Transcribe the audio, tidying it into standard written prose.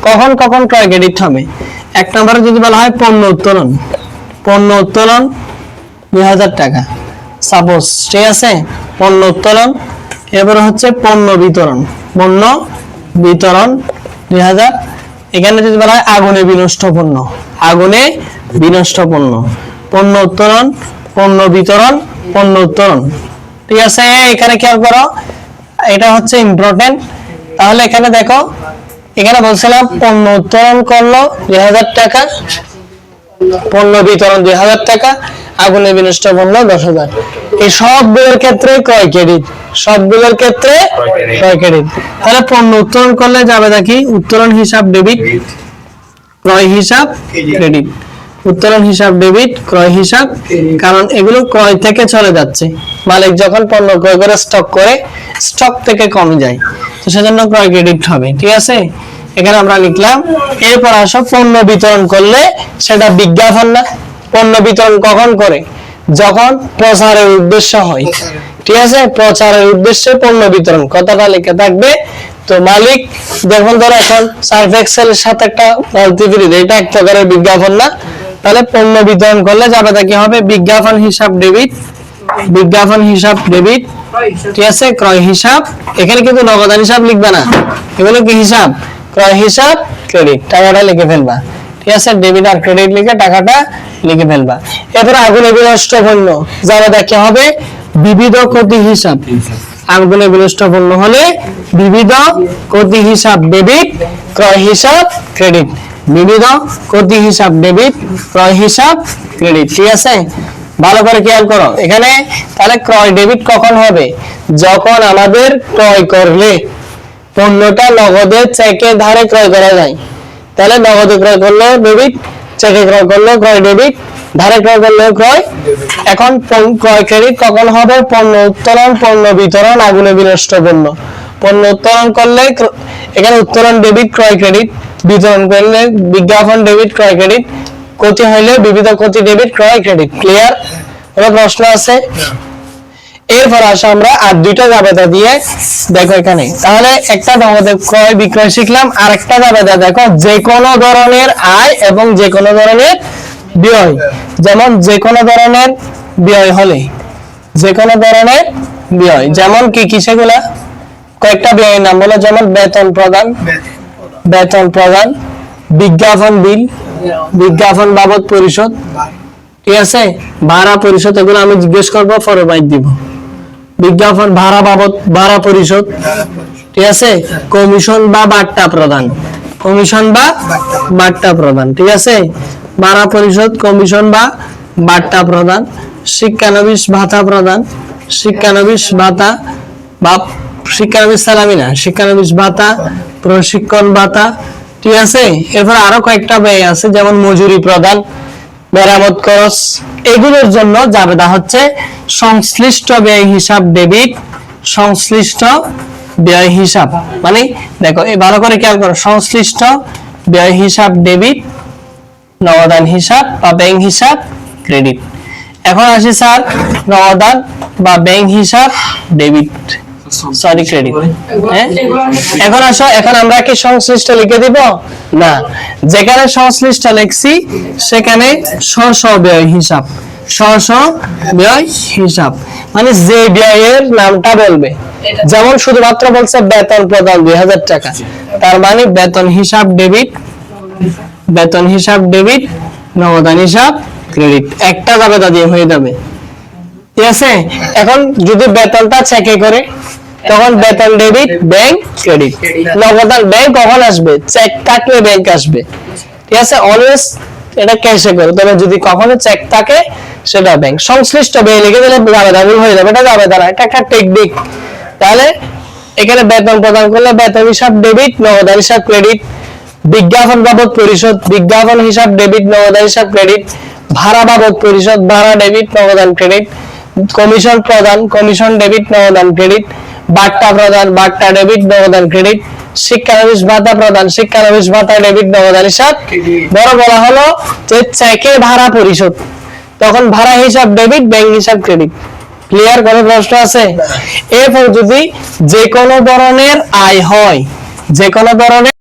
কখন কখন ক্রয় ক্রেডিট হবে? এক নম্বরে যদি বলা হয় পণ্য উত্তোলন 2000 টাকা সাপোজ, ঠিক আছে, পণ্য উত্তোলন। এরপরে হচ্ছে পণ্য বিতরণ 2000। এখানে যদি বলা হয় আগুনে বিনষ্ট পণ্য পণ্য উত্তোলন, পণ্য বিতরণ, পণ্য উত্তোলন, ঠিক আছে। এখানে খেয়াল করো, এটা হচ্ছে ইম্পর্টেন্ট। তাহলে এখানে দেখো, এখানে বলছিলাম পণ্য উত্তোলন করলো 2000 টাকা, পণ্য বিতরণ 2000 টাকা, আগুনে বিনষ্ট পণ্য 10,000। এই সবগুলোর ক্ষেত্রে ক্রয় ক্রেডিট, তাহলে পণ্য উত্তোলন করলে যাবে নাকি উত্তোলন হিসাব ডেবিট, ক্রয় হিসাব ক্রেডিট। উত্তোলন হিসাব ডেবিট, ক্রয় হিসাব, কারণ এগুলো ক্রয় থেকে চলে যাচ্ছে। মালিক যখন পণ্য ক্রয় করে স্টক থেকে কমে যায়, তো সেজন্য ক্রয় ক্রেডিট হবে, ঠিক আছে। এখানে আমরা লিখলাম। এরপর আসো পণ্য বিতরণ করলে সেটা বিজ্ঞাপন না। পণ্য বিতরণ কখন করে? যখন প্রচারের উদ্দেশ্য হয়, ঠিক আছে, প্রচারের উদ্দেশ্যে পণ্য বিতরণ, কথাটা লেখা থাকবে। তো মালিক যখন ধরো এখন সার্ফ এক্সেলের সাথে একটা মাল্টিপ্লিট, এটা এক প্রকারের বিজ্ঞাপন না। তাহলে পণ্য বিতরণ করলে যাবে তা কি হবে? বিজ্ঞাপন হিসাব ডেবিট, ঠিক আছে, ক্রয় হিসাব। এখানে কিন্তু নগদান হিসাব লিখবে না, এগুলো কি হিসাব? ক্রয় হিসাব ক্রেডিট, টাকাটা লিখে ফেলবা, ঠিক আছে, ডেবিট আর ক্রেডিট লিখে টাকাটা লিখে ফেলবা। এরপর আগুনে বিনষ্ট পণ্য যাবে তা কি হবে? বিবিধ ক্ষতি হিসাব। আগুনে বিনষ্ট পণ্য হলে বিবিধ ক্ষতি হিসাব ডেবিট, ক্রয় হিসাব ক্রেডিট। বিবিধ ক্ষতি হিসাব ডেবিট, ক্রয় হিসাব ক্রেডিট, ঠিক আছে। ভালো করে খেয়াল করো এখানে। তাহলে ক্রয় ডেবিট কখন হবে? যখন আমাদের ক্রয় করলে পণ্যটা নগদে, চেকে, ধারে ক্রয় করা যায়, তাহলে নগদে ক্রয় করলে ডেবিট, চেকে ক্রয় করলে ক্রয় ডেবিট, ধারে ক্রয় করলে ক্রয়। এখন ক্রয় ক্রেডিট কখন হবে? পণ্য উত্তোলন, পণ্য বিতরণ, আগুনে বিনষ্ট পণ্য। পণ্য উত্তোলন করলে এখানে উত্তোলন ডেবিট, ক্রয় ক্রেডিট। বিতরণ করলে বিজ্ঞাপন ডেবিট, ক্রয় ক্রেডিট। ক্ষতি হইলে বিবিধ ক্ষতি ডেবিট, ক্রয় ক্রেডিট। ক্লিয়ার? কোনো প্রশ্ন আছে? এরপর আসো আমরা আর দুইটা জাবেদা দিয়ে দেখো এখানে। তাহলে একটা নগদের ক্রয় বিক্রয় শিখলাম, আর একটা জাবেদা দেখো যে কোনো ধরনের আয় এবং যে কোনো ধরনের ব্যয়। যেমন যে কোনো ধরনের ব্যয় হলে, যে কোনো ধরনের ব্যয়, যেমন কি কি সেগুলা? কয়েকটা ব্যয়ের নাম বলো। যেমন বেতন প্রদান, বিজ্ঞাপন বিল, বিজ্ঞাপন বাবদ পরিশোধ, ঠিক আছে, ভাড়া পরিশোধ। এগুলো আমি জিজ্ঞেস করবো, পরে বাইর দিব। বিজ্ঞাপন, ভাড়া বাবদ, ভাড়া পরিশোধ, ঠিক আছে, কমিশন বা বাট্টা প্রদান, ঠিক আছে, ভাড়া পরিশোধ, কমিশন বা বাট্টা প্রদান। শিক্ষানবিশ ভাতা প্রদান, শিক্ষানবিশ ভাতা বা শিক্ষানবিশ সালামি না, শিক্ষানবিশ ভাতা, প্রশিক্ষণ ভাতা, ঠিক আছে। এরপর আরো কয়েকটা ব্যয় আছে, যেমন মজুরি প্রদান, মেরামত খরচ। এগুলোর জন্য জাবেদা হচ্ছে সংশ্লিষ্ট ব্যয় হিসাব ডেবিট, সংশ্লিষ্ট ব্যয় হিসাব। মানে দেখো এই ভালো করে খেয়াল করো, সংশ্লিষ্ট ব্যয় হিসাব ডেবিট, নগদান হিসাব বা ব্যাংক হিসাব ক্রেডিট। এখন আসি স্যার, নগদান বা ব্যাংক হিসাব ডেবিট, সরি ক্রেডিট। হ্যাঁ, এখন আসো, এখন আমরা কি সংশ্লিষ্ট লিখে দিব? না, যেখানে সংশ্লিষ্ট লিখছি সেখানে স্ব ব্যয় হিসাব, ব্যয় হিসাব, মানে যে ব্যয়ের নামটা বলবে। যেমন শুধুমাত্র বলছে বেতন প্রদান 2000 টাকা, তার মানে বেতন হিসাব ডেবিট, নগদান হিসাব ক্রেডিট। একটা জাবেদা দিয়ে হয়ে যাবে, ঠিক আছে। এখন যদি বেতনটা চেকে করে, তখন বেতন ডেবিট, ব্যাংক ক্রেডিট। নগদান ব্যাংক কখন আসবে? চেক থাকলে ব্যাংক আসবে, ঠিক আছে। অলওয়েজ এটা ক্যাশে করে, তবে যদি কখনো চেক থাকে সেটা ব্যাংক। সংশ্লিষ্ট ব্যয় লিখে দিলে জাবেদা হয়ে যাবে, এটা জাবেদা না, এটা একটা টেকনিক। তাহলে এখানে বেতন প্রদান করলে বেতন হিসাব ডেবিট, নগদান হিসাব ক্রেডিট। বিজ্ঞাপন বাবদ পরিশোধ, বিজ্ঞাপন হিসাব ডেবিট, নগদান হিসাব ক্রেডিট। ভাড়া বাবদ পরিশোধ, ভাড়া ডেবিট, নগদান ক্রেডিট। কমিশন প্রদান, কমিশন ডেবিট, নগদান ক্রেডিট। বাট্টা প্রদান, বাট্টা ডেবিট, নগদান ক্রেডিট। শিক্ষানবিশ ভাতা প্রদান, শিক্ষানবিশ ভাতা ডেবিট, নগদান হিসাব। বড় বলা হলো যে চেকে ভাড়া পরিশোধ, তখন ভাড়া হিসাব ডেবিট, ব্যাংক হিসাব ক্রেডিট। ক্লিয়ার? কোনো প্রশ্ন আছে? এরপর যদি যে কোনো ধরনের আয় হয়, যে কোনো ধরনের